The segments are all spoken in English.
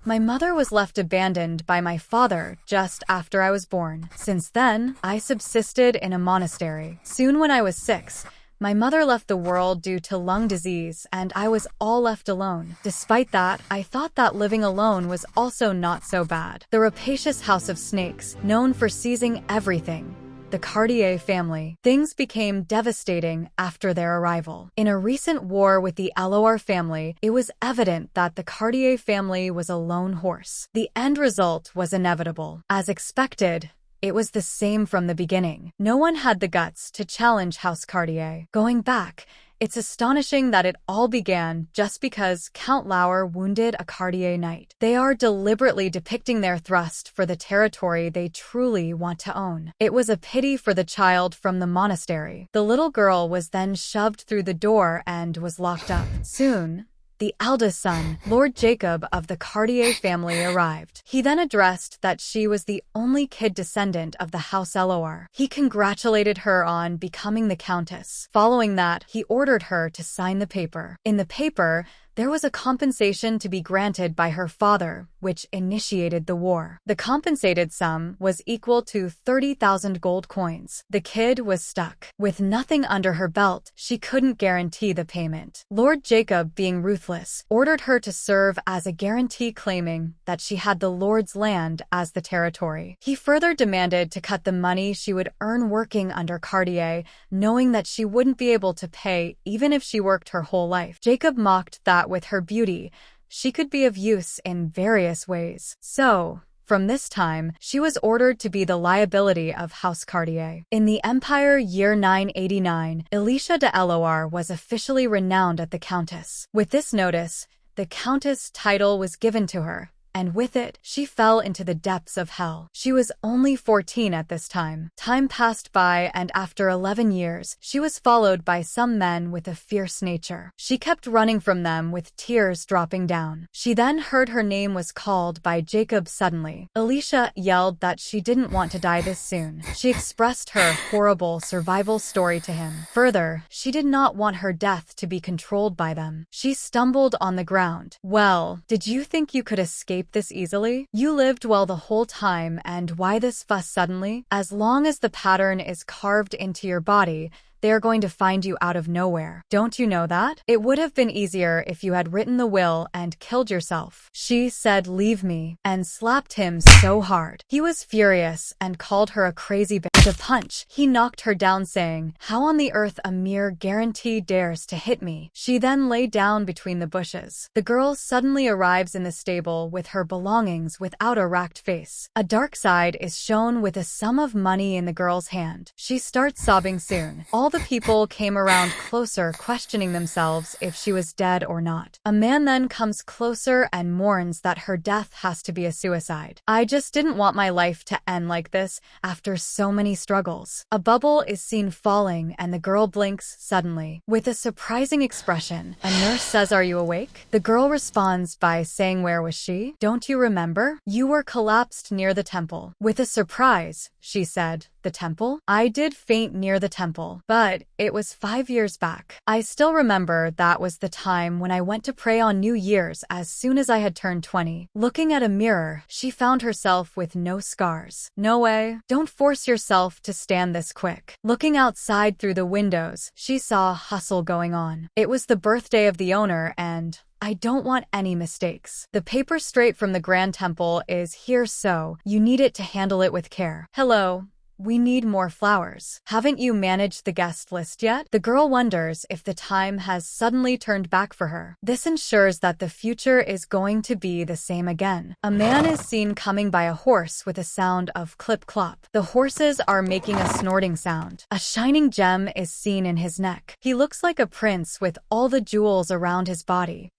My mother was left abandoned by my father just after I was born. Since then, I subsisted in a monastery. Soon when I was 6, my mother left the world due to lung disease, and I was all left alone. Despite that, I thought that living alone was also not so bad. The rapacious House of Snakes, known for seizing everything, the Cartier family. Things became devastating after their arrival. In a recent war with the Loir family, it was evident that the Cartier family was a lone horse. The end result was inevitable. As expected, it was the same from the beginning. No one had the guts to challenge House Cartier. Going back, it's astonishing that it all began just because Count Loire wounded a Cartier knight. They are deliberately depicting their thrust for the territory they truly want to own. It was a pity for the child from the monastery. The little girl was then shoved through the door and was locked up. Soon, the eldest son, Lord Jacob of the Cartier family, arrived. He then addressed that she was the only kid descendant of the House Loire. He congratulated her on becoming the countess. Following that, he ordered her to sign the paper. In the paper, there was a compensation to be granted by her father, which initiated the war. The compensated sum was equal to 30,000 gold coins. The kid was stuck. With nothing under her belt, she couldn't guarantee the payment. Lord Jacob, being ruthless, ordered her to serve as a guarantee, claiming that she had the Lord's land as the territory. He further demanded to cut the money she would earn working under Cartier, knowing that she wouldn't be able to pay even if she worked her whole life. Jacob mocked that with her beauty, she could be of use in various ways. So, from this time, she was ordered to be the liability of House Cartier. In the Empire year 989, Alicia de Loire was officially renowned as the Countess. With this notice, the Countess title was given to her, and with it, she fell into the depths of hell. She was only 14 at this time. Time passed by, and after 11 years, she was followed by some men with a fierce nature. She kept running from them with tears dropping down. She then heard her name was called by Jacob suddenly. Alicia yelled that she didn't want to die this soon. She expressed her horrible survival story to him. Further, she did not want her death to be controlled by them. She stumbled on the ground. "Well, did you think you could escape this easily? You lived well the whole time, and why this fuss suddenly? As long as the pattern is carved into your body, they are going to find you out of nowhere. Don't you know that? It would have been easier if you had written the will and killed yourself." She said, "Leave me," and slapped him so hard. He was furious and called her a crazy bitch. With a punch, he knocked her down, saying, "How on the earth a mere guarantee dares to hit me?" She then lay down between the bushes. The girl suddenly arrives in the stable with her belongings without a racked face. A dark side is shown with a sum of money in the girl's hand. She starts sobbing soon. All the people came around closer, questioning themselves if she was dead or not. A man then comes closer and mourns that her death has to be a suicide. "I just didn't want my life to end like this after so many struggles." A bubble is seen falling, and the girl blinks suddenly. With a surprising expression, a nurse says, "Are you awake?" The girl responds by saying, "Where was she? Don't you remember? You were collapsed near the temple." With a surprise, she said, "The temple? I did faint near the temple, but it was 5 years back. I still remember that was the time when I went to pray on New Year's as soon as I had turned 20. Looking at a mirror, she found herself with no scars. No way. Don't force yourself to stand this quick." Looking outside through the windows, she saw a hustle going on. It was the birthday of the owner, and I don't want any mistakes. The paper straight from the Grand Temple is here, so you need it to handle it with care. "Hello. We need more flowers. Haven't you managed the guest list yet?" The girl wonders if the time has suddenly turned back for her. This ensures that the future is going to be the same again. A man is seen coming by a horse with a sound of clip-clop. The horses are making a snorting sound. A shining gem is seen in his neck. He looks like a prince with all the jewels around his body.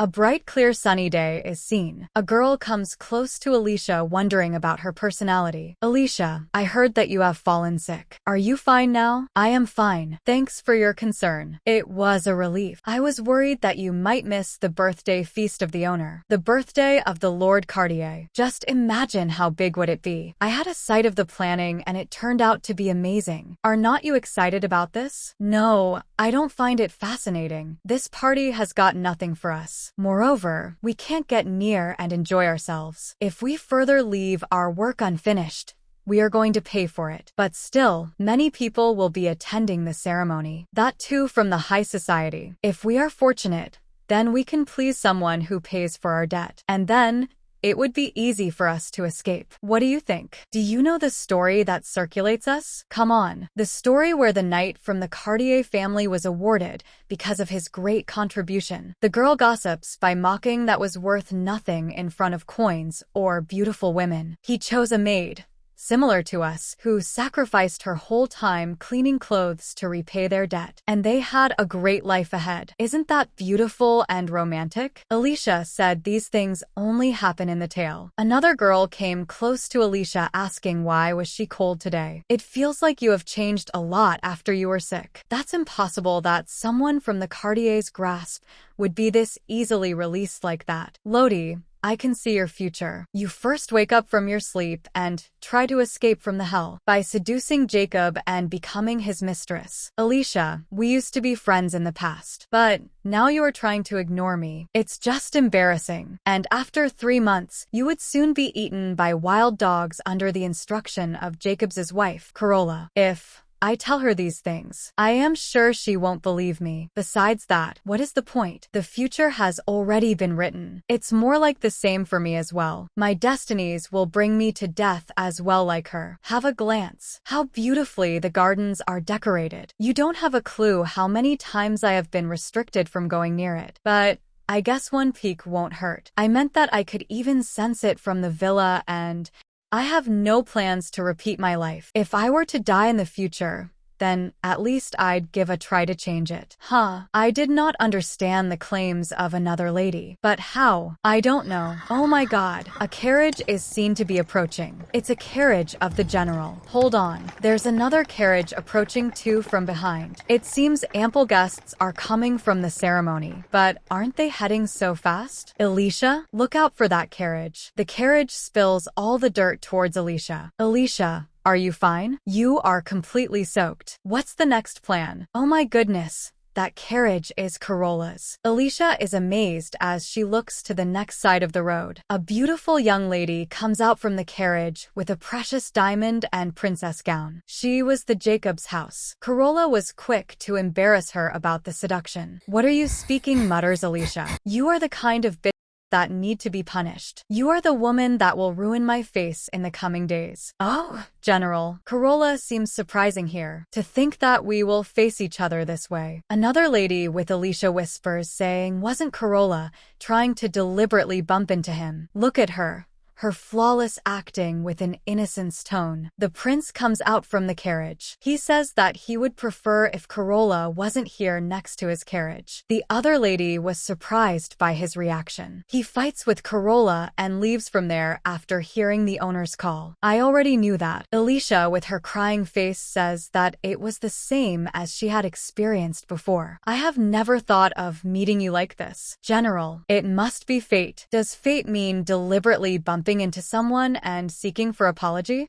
A bright, clear, sunny day is seen. A girl comes close to Alicia, wondering about her personality. "Alicia, I heard that you have fallen sick. Are you fine now?" "I am fine. Thanks for your concern." It was a relief. "I was worried that you might miss the birthday feast of the owner. The birthday of the Lord Cartier. Just imagine how big would it be. I had a sight of the planning and it turned out to be amazing. Are not you excited about this?" "No, I don't find it fascinating. This party has got nothing for us. us. Moreover, we can't get near and enjoy ourselves. If we further leave our work unfinished, we are going to pay for it. But still, many people will be attending the ceremony. That too from the high society. If we are fortunate, then we can please someone who pays for our debt. And then, it would be easy for us to escape. What do you think? Do you know the story that circulates us? Come on. The story where the knight from the Cartier family was awarded because of his great contribution. The girl gossips by mocking that was worth nothing in front of coins or beautiful women. He chose a maid, similar to us, who sacrificed her whole time cleaning clothes to repay their debt. And they had a great life ahead. Isn't that beautiful and romantic? Alicia said these things only happen in the tale. Another girl came close to Alicia asking why was she cold today. It feels like you have changed a lot after you were sick. That's impossible that someone from the Cartier's grasp would be this easily released like that. Lodi, I can see your future. You first wake up from your sleep and try to escape from the hell by seducing Jacob and becoming his mistress. Alicia, we used to be friends in the past, but now you are trying to ignore me. It's just embarrassing. And after 3 months, you would soon be eaten by wild dogs under the instruction of Jacob's wife, Carola. If I tell her these things, I am sure she won't believe me. Besides that, what is the point? The future has already been written. It's more like the same for me as well. My destinies will bring me to death as well like her. Have a glance. How beautifully the gardens are decorated. You don't have a clue how many times I have been restricted from going near it. But I guess one peek won't hurt. I meant that I could even sense it from the villa, and I have no plans to repeat my life. If I were to die in the future, then at least I'd give a try to change it. I did not understand the claims of another lady. But how? I don't know. Oh my god. A carriage is seen to be approaching. It's a carriage of the general. Hold on. There's another carriage approaching too from behind. It seems ample guests are coming from the ceremony. But aren't they heading so fast? Alicia, look out for that carriage. The carriage spills all the dirt towards Alicia. Alicia, are you fine? You are completely soaked. What's the next plan? Oh my goodness. That carriage is Carola's. Alicia is amazed as she looks to the next side of the road. A beautiful young lady comes out from the carriage with a precious diamond and princess gown. She was the Jacobs' house. Carola was quick to embarrass her about the seduction. What are you speaking? Mutters Alicia. You are the kind of bitch that need to be punished. You are the woman that will ruin my face in the coming days. Oh, General. Carola seems surprising here. To think that we will face each other this way. Another lady with Alicia whispers, saying, wasn't Carola trying to deliberately bump into him? Look at her. Her flawless acting with an innocence tone. The prince comes out from the carriage. He says that he would prefer if Carola wasn't here next to his carriage. The other lady was surprised by his reaction. He fights with Carola and leaves from there after hearing the owner's call. I already knew that. Alicia, with her crying face, says that it was the same as she had experienced before. I have never thought of meeting you like this. General, it must be fate. Does fate mean deliberately bumping into someone and seeking for apology?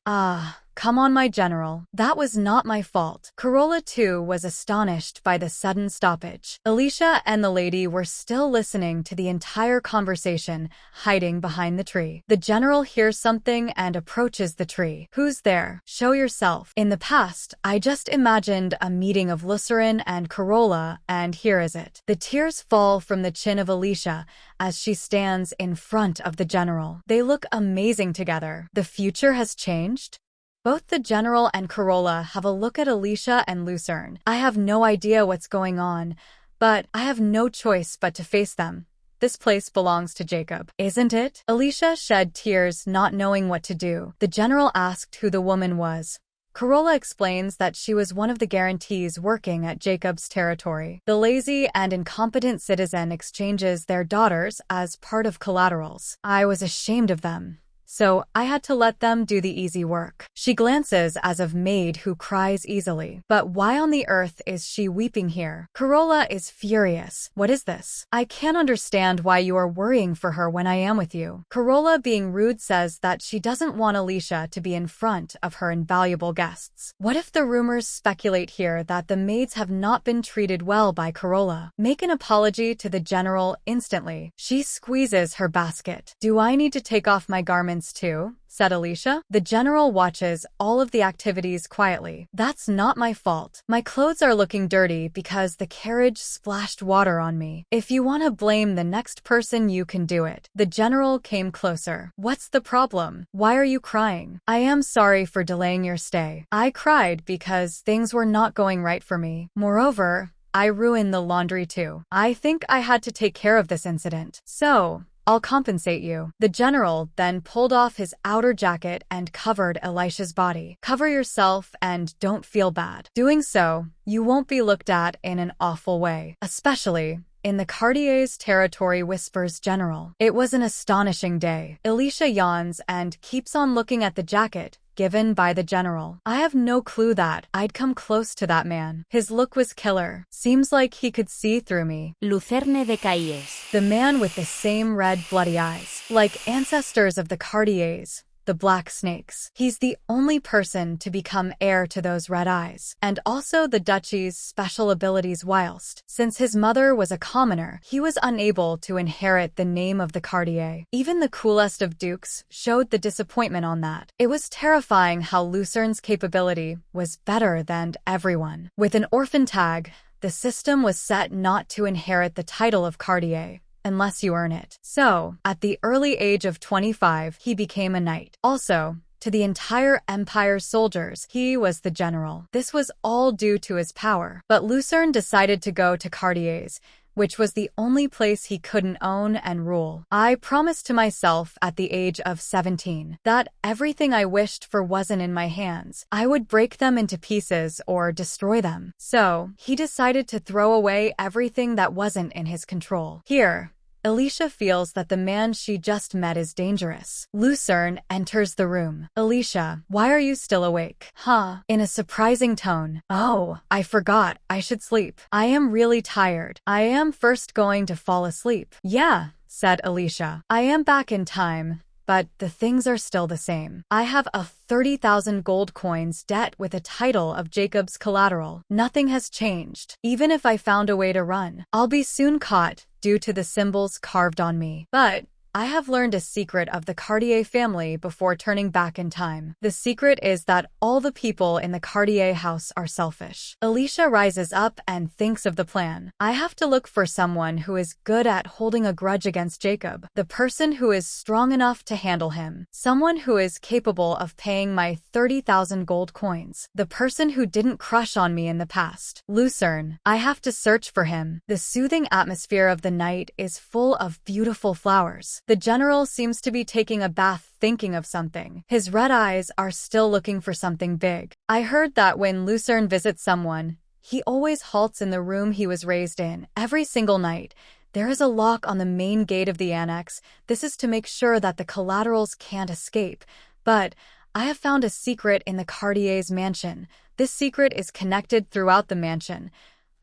Come on, my general. That was not my fault. Carola, too, was astonished by the sudden stoppage. Alicia and the lady were still listening to the entire conversation, hiding behind the tree. The general hears something and approaches the tree. Who's there? Show yourself. In the past, I just imagined a meeting of Lucerne and Carola, and here is it. The tears fall from the chin of Alicia as she stands in front of the general. They look amazing together. The future has changed? Both the general and Carola have a look at Alicia and Lucerne. I have no idea what's going on, but I have no choice but to face them. This place belongs to Jacob, isn't it? Alicia shed tears, not knowing what to do. The general asked who the woman was. Carola explains that she was one of the guarantees working at Jacob's territory. The lazy and incompetent citizen exchanges their daughters as part of collaterals. I was ashamed of them, so I had to let them do the easy work. She glances as of maid who cries easily. But why on the earth is she weeping here? Corolla is furious. What is this? I can't understand why you are worrying for her when I am with you. Corolla, being rude, says that she doesn't want Alicia to be in front of her invaluable guests. What if the rumors speculate here that the maids have not been treated well by Corolla? Make an apology to the general instantly. She squeezes her basket. Do I need to take off my garments too? Said Alicia. The general watches all of the activities quietly. That's not my fault. My clothes are looking dirty because the carriage splashed water on me. If you want to blame the next person, you can do it. The general came closer. What's the problem? Why are you crying? I am sorry for delaying your stay. I cried because things were not going right for me. Moreover, I ruined the laundry too. I think I had to take care of this incident. So, I'll compensate you. The general then pulled off his outer jacket and covered Elisha's body. Cover yourself and don't feel bad. Doing so, you won't be looked at in an awful way. Especially in the Cartier's territory, whispers General. It was an astonishing day. Elisha yawns and keeps on looking at the jacket given by the general. I have no clue that I'd come close to that man. His look was killer. Seems like he could see through me. Lucerne de Calles. The man with the same red bloody eyes. Like ancestors of the Cartiers, the Black Snakes. He's the only person to become heir to those red eyes, and also the duchy's special abilities whilst, since his mother was a commoner, he was unable to inherit the name of the Cartier. Even the coolest of dukes showed the disappointment on that. It was terrifying how Lucerne's capability was better than everyone. With an orphan tag, the system was set not to inherit the title of Cartier unless you earn it. So, at the early age of 25, he became a knight. Also, to the entire empire's soldiers, he was the general. This was all due to his power. But Lucerne decided to go to Cartier's, which was the only place he couldn't own and rule. I promised to myself at the age of 17 that everything I wished for wasn't in my hands. I would break them into pieces or destroy them. So, he decided to throw away everything that wasn't in his control. Here, Alicia feels that the man she just met is dangerous. Lucerne enters the room. Alicia, why are you still awake? Huh? In a surprising tone. Oh, I forgot. I should sleep. I am really tired. I am first going to fall asleep. Yeah, said Alicia. I am back in time, but the things are still the same. I have a 30,000 gold coins debt with a title of Jacob's collateral. Nothing has changed. Even if I found a way to run, I'll be soon caught due to the symbols carved on me. But I have learned a secret of the Cartier family before turning back in time. The secret is that all the people in the Cartier house are selfish. Alicia rises up and thinks of the plan. I have to look for someone who is good at holding a grudge against Jacob. The person who is strong enough to handle him. Someone who is capable of paying my 30,000 gold coins. The person who didn't crush on me in the past. Lucerne. I have to search for him. The soothing atmosphere of the night is full of beautiful flowers. The general seems to be taking a bath thinking of something. His red eyes are still looking for something big. I heard that when Lucerne visits someone, he always halts in the room he was raised in. Every single night, there is a lock on the main gate of the annex. This is to make sure that the collaterals can't escape. But I have found a secret in the Cartier's mansion. This secret is connected throughout the mansion.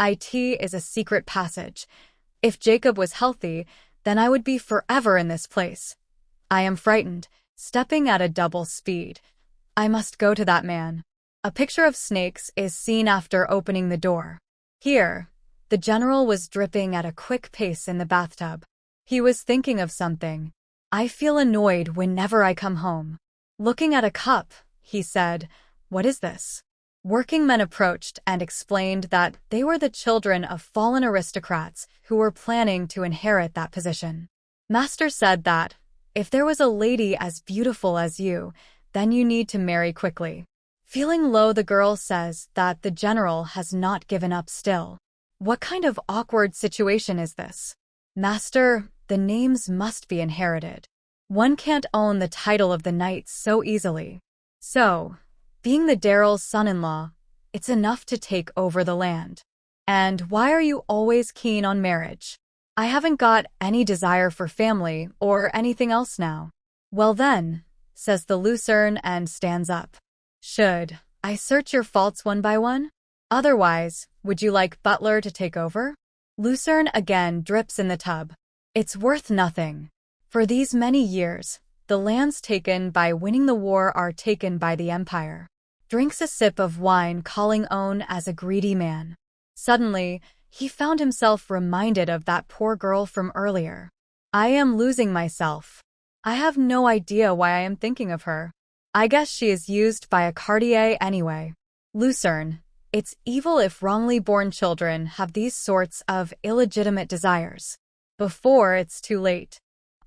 It is a secret passage. If Jacob was healthy, then I would be forever in this place. I am frightened, stepping at a double speed. I must go to that man. A picture of snakes is seen after opening the door. Here, the general was dripping at a quick pace in the bathtub. He was thinking of something. I feel annoyed whenever I come home. Looking at a cup, he said, "What is this?" Working men approached and explained that they were the children of fallen aristocrats who were planning to inherit that position. Master said that, if there was a lady as beautiful as you, then you need to marry quickly. Feeling low, the girl says that the general has not given up still. What kind of awkward situation is this? Master, the names must be inherited. One can't own the title of the knights so easily. So, being the Daryl's son-in-law, it's enough to take over the land. And why are you always keen on marriage? I haven't got any desire for family or anything else now. Well then, says the Lucerne and stands up. Should I search your faults one by one? Otherwise, would you like Butler to take over? Lucerne again drips in the tub. It's worth nothing. For these many years, the lands taken by winning the war are taken by the Empire. Drinks a sip of wine, calling Owen as a greedy man. Suddenly, he found himself reminded of that poor girl from earlier. I am losing myself. I have no idea why I am thinking of her. I guess she is used by a Cartier anyway. Lucerne, it's evil if wrongly born children have these sorts of illegitimate desires. Before it's too late.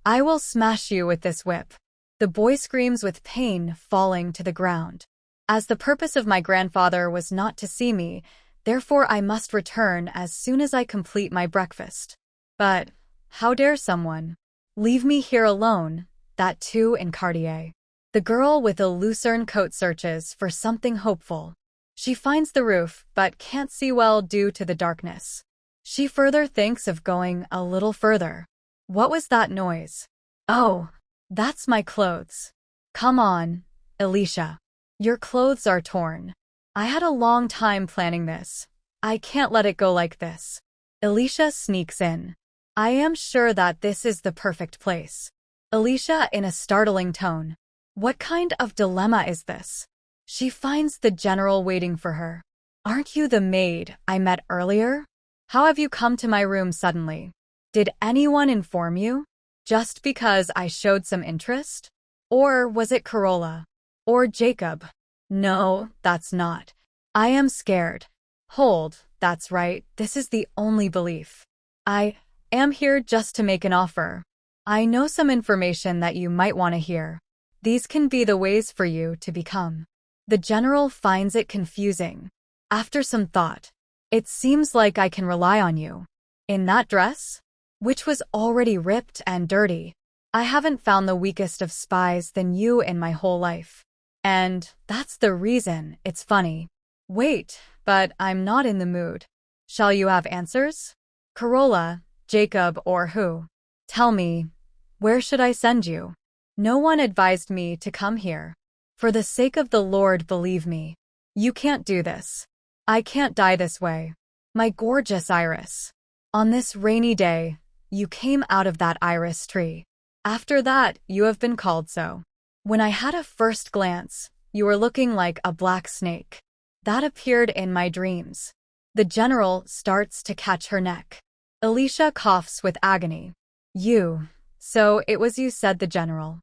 I will smash you with this whip. The boy screams with pain, falling to the ground. As the purpose of my grandfather was not to see me, therefore I must return as soon as I complete my breakfast. But how dare someone leave me here alone, that too in Cartier? The girl with a Lucerne coat searches for something hopeful. She finds the roof, but can't see well due to the darkness. She further thinks of going a little further. What was that noise? Oh, that's my clothes. Come on, Alicia. Your clothes are torn. I had a long time planning this. I can't let it go like this. Alicia sneaks in. I am sure that this is the perfect place. Alicia in a startling tone. What kind of dilemma is this? She finds the general waiting for her. Aren't you the maid I met earlier? How have you come to my room suddenly? Did anyone inform you? Just because I showed some interest? Or was it Carola? Or Jacob? No, that's not. I am scared. Hold, that's right, this is the only belief. I am here just to make an offer. I know some information that you might want to hear. These can be the ways for you to become. The general finds it confusing. After some thought, it seems like I can rely on you. In that dress? Which was already ripped and dirty. I haven't found the weakest of spies than you in my whole life. And that's the reason it's funny. Wait, but I'm not in the mood. Shall you have answers? Carola, Jacob, or who? Tell me, where should I send you? No one advised me to come here. For the sake of the Lord, believe me. You can't do this. I can't die this way. My gorgeous Iris. On this rainy day, you came out of that iris tree. After that, you have been called so. When I had a first glance, you were looking like a black snake. That appeared in my dreams. The general starts to catch her neck. Alicia coughs with agony. You. So it was you, said the general.